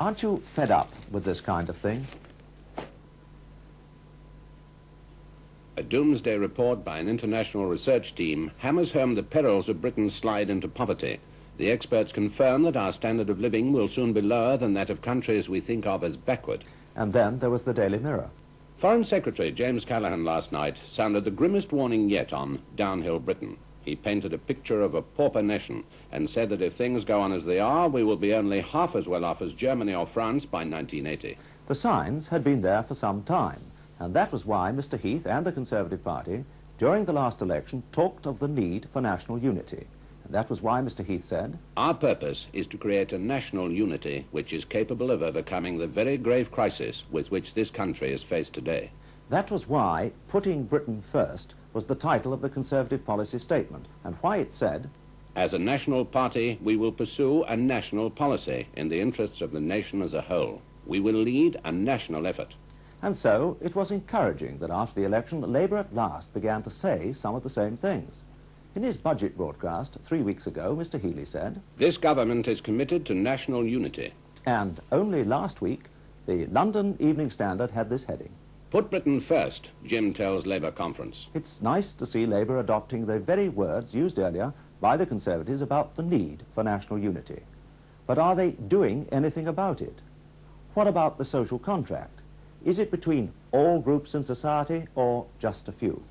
Aren't you fed up with this kind of thing? A doomsday report by an international research team hammers home the perils of Britain's slide into poverty. The experts confirm that our standard of living will soon be lower than that of countries we think of as backward. And then there was the Daily Mirror. Foreign Secretary James Callaghan last night sounded the grimmest warning yet on downhill Britain. He painted a picture of a pauper nation and said that if things go on as they are, we will be only half as well off as Germany or France by 1980. The signs had been there for some time, and that was why Mr. Heath and the Conservative Party, during the last election, talked of the need for national unity. And that was why Mr. Heath said, "Our purpose is to create a national unity which is capable of overcoming the very grave crisis with which this country is faced today." That was why Putting Britain First was the title of the Conservative policy statement, and why it said, "As a national party, we will pursue a national policy in the interests of the nation as a whole. We will lead a national effort." And so it was encouraging that after the election, Labour at last began to say some of the same things. In his budget broadcast 3 weeks ago, Mr. Healey said, "This government is committed to national unity." And only last week, the London Evening Standard had this heading, "Put Britain first," Jim tells Labour conference. It's nice to see Labour adopting the very words used earlier by the Conservatives about the need for national unity. But are they doing anything about it? What about the social contract? Is it between all groups in society or just a few?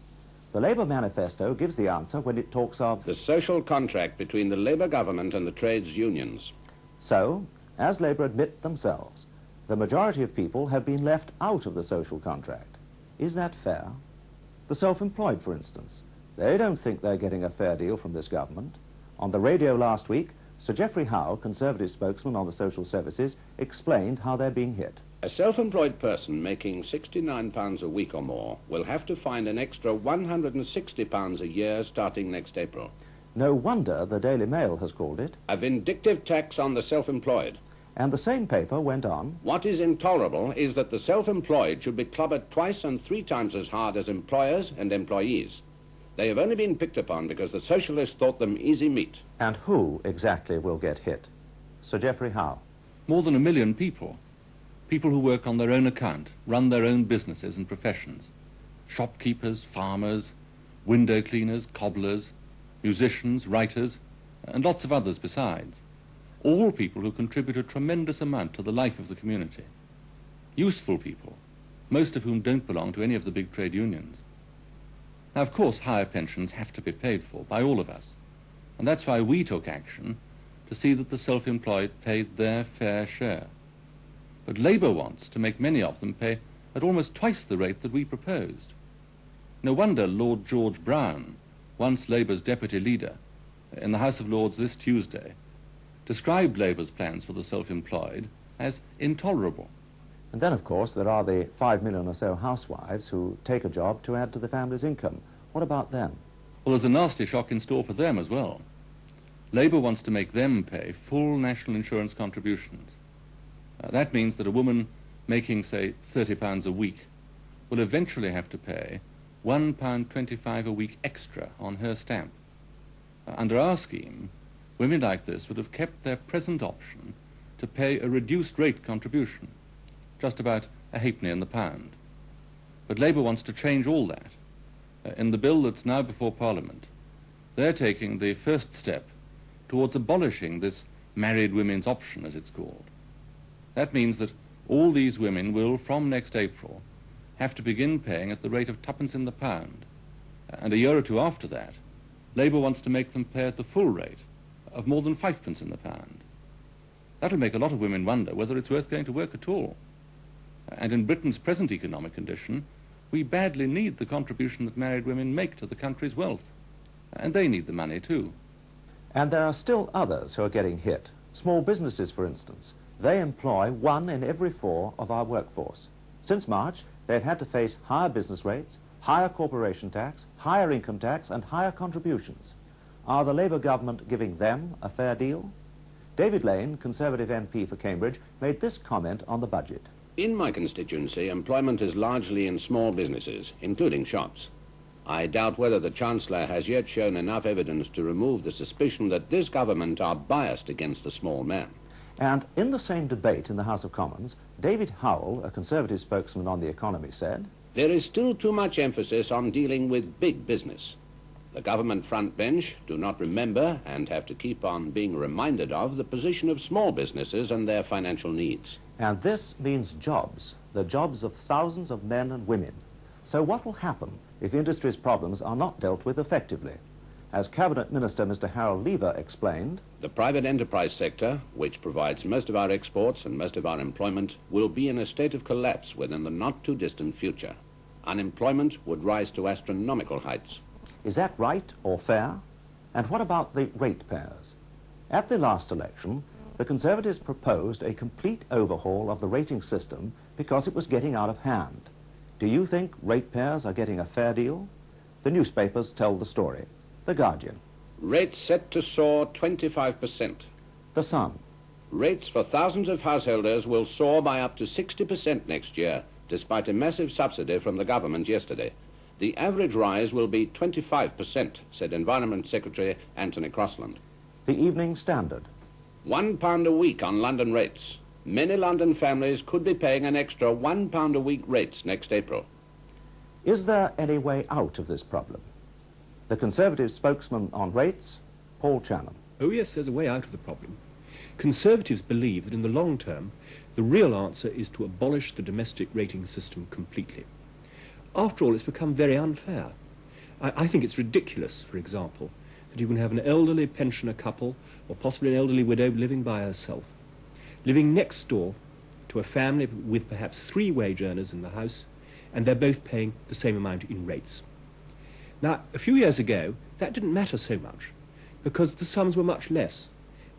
The Labour manifesto gives the answer when it talks of the social contract between the Labour government and the trades unions. So, as Labour admit themselves, the majority of people have been left out of the social contract. Is that fair? The self-employed, for instance, they don't think they're getting a fair deal from this government. On the radio last week, Sir Geoffrey Howe, Conservative spokesman on the social services, explained how they're being hit. A self-employed person making £69 a week or more will have to find an extra £160 a year starting next April. No wonder the Daily Mail has called it a vindictive tax on the self-employed. And the same paper went on, "What is intolerable is that the self-employed should be clobbered twice and 3 times as hard as employers and employees. They have only been picked upon because the socialists thought them easy meat." And who exactly will get hit? Sir Geoffrey Howe. More than 1 million people. People who work on their own account, run their own businesses and professions. Shopkeepers, farmers, window cleaners, cobblers, musicians, writers, and lots of others besides. All people who contribute a tremendous amount to the life of the community. Useful people, most of whom don't belong to any of the big trade unions. Now, of course, higher pensions have to be paid for by all of us, and that's why we took action to see that the self-employed paid their fair share. But Labour wants to make many of them pay at almost twice the rate that we proposed. No wonder Lord George Brown, once Labour's deputy leader, in the House of Lords this Tuesday, described Labour's plans for the self-employed as intolerable. And then, of course, there are the 5 million or so housewives who take a job to add to the family's income. What about them? Well, there's a nasty shock in store for them as well. Labour wants to make them pay full national insurance contributions. That means that a woman making, say, £30 a week will eventually have to pay £1.25 a week extra on her stamp. Under our scheme, women like this would have kept their present option to pay a reduced rate contribution, just about a halfpenny in the pound. But Labour wants to change all that. In the bill that's now before Parliament, they're taking the first step towards abolishing this married women's option, as it's called. That means that all these women will, from next April, have to begin paying at the rate of 2p in the pound. And a year or two after that, Labour wants to make them pay at the full rate of more than 5p in the pound. That'll make a lot of women wonder whether it's worth going to work at all. And in Britain's present economic condition, we badly need the contribution that married women make to the country's wealth. And they need the money too. And there are still others who are getting hit. Small businesses, for instance. They employ 1 in every 4 of our workforce. Since March, they've had to face higher business rates, higher corporation tax, higher income tax, and higher contributions. Are the Labour government giving them a fair deal? David Lane, Conservative MP for Cambridge, made this comment on the budget. "In my constituency, employment is largely in small businesses, including shops. I doubt whether the Chancellor has yet shown enough evidence to remove the suspicion that this government are biased against the small man." And in the same debate in the House of Commons, David Howell, a Conservative spokesman on the economy, said, There is still too much emphasis on dealing with big business. The government front bench do not remember and have to keep on being reminded of the position of small businesses and their financial needs. and this means jobs, the jobs of thousands of men and women. So what will happen if industry's problems are not dealt with effectively? As Cabinet Minister Mr. Harold Lever explained, The private enterprise sector, which provides most of our exports and most of our employment, will be in a state of collapse within the not-too-distant future. Unemployment would rise to astronomical heights. is that right or fair? And what about the ratepayers? At the last election, the Conservatives proposed a complete overhaul of the rating system because it was getting out of hand. Do you think ratepayers are getting a fair deal? The newspapers tell the story. The Guardian, Rates set to soar 25%. The Sun, Rates for thousands of householders will soar by up to 60% next year, despite a massive subsidy from the government yesterday. The average rise will be 25%, said Environment Secretary Anthony Crossland. The Evening Standard, £1 a week on London rates. Many London families could be paying an extra £1 a week rates next April. Is there any way out of this problem? The Conservative spokesman on rates, Paul Chanham. Oh yes, there's a way out of the problem. Conservatives believe that in the long term, the real answer is to abolish the domestic rating system completely. After all, it's become very unfair. I think it's ridiculous, for example, that you can have an elderly pensioner couple, or possibly an elderly widow living by herself, living next door to a family with perhaps 3 wage earners in the house, and they're both paying the same amount in rates. Now, a few years ago, that didn't matter so much, because the sums were much less.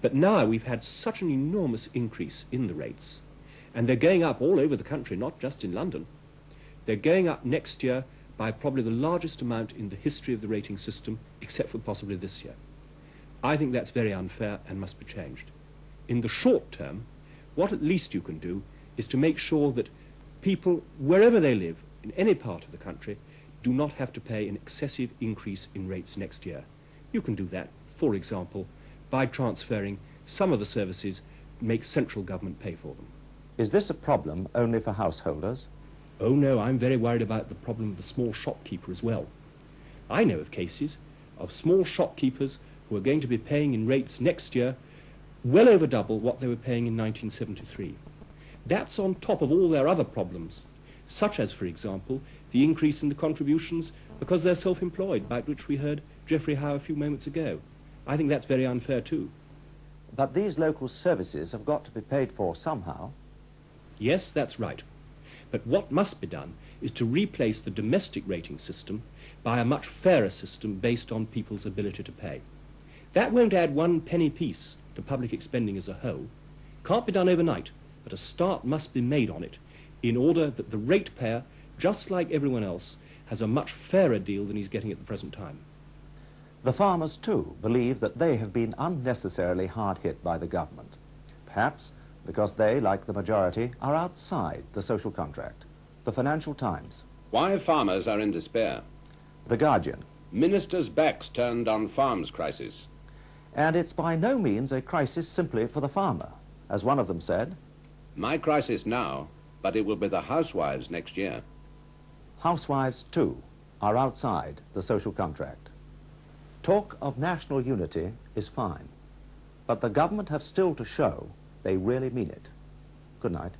But now we've had such an enormous increase in the rates, and they're going up all over the country, not just in London. They're going up next year by probably the largest amount in the history of the rating system, except for possibly this year. I think that's very unfair and must be changed. In the short term, what at least you can do is to make sure that people, wherever they live, in any part of the country, do not have to pay an excessive increase in rates next year. You can do that, for example, by transferring some of the services, make central government pay for them. Is this a problem only for householders? Oh no, I'm very worried about the problem of the small shopkeeper as well. I know of cases of small shopkeepers who are going to be paying in rates next year well over double what they were paying in 1973. That's on top of all their other problems, such as, for example, the increase in the contributions because they're self-employed, about which we heard Geoffrey Howe a few moments ago. I think that's very unfair too. But these local services have got to be paid for somehow. Yes, that's right. But what must be done is to replace the domestic rating system by a much fairer system based on people's ability to pay. That won't add 1 penny piece to public expending as a whole. Can't be done overnight, but a start must be made on it in order that the ratepayer, just like everyone else, has a much fairer deal than he's getting at the present time. The farmers, too, believe that they have been unnecessarily hard hit by the government. Perhaps because they, like the majority, are outside the social contract. The Financial Times, Why farmers are in despair. The Guardian, Ministers' backs turned on farms crisis. and it's by no means a crisis simply for the farmer. As one of them said, My crisis now, but it will be the housewives next year. housewives, too, are outside the social contract. Talk of national unity is fine, but the government have still to show they really mean it. Good night.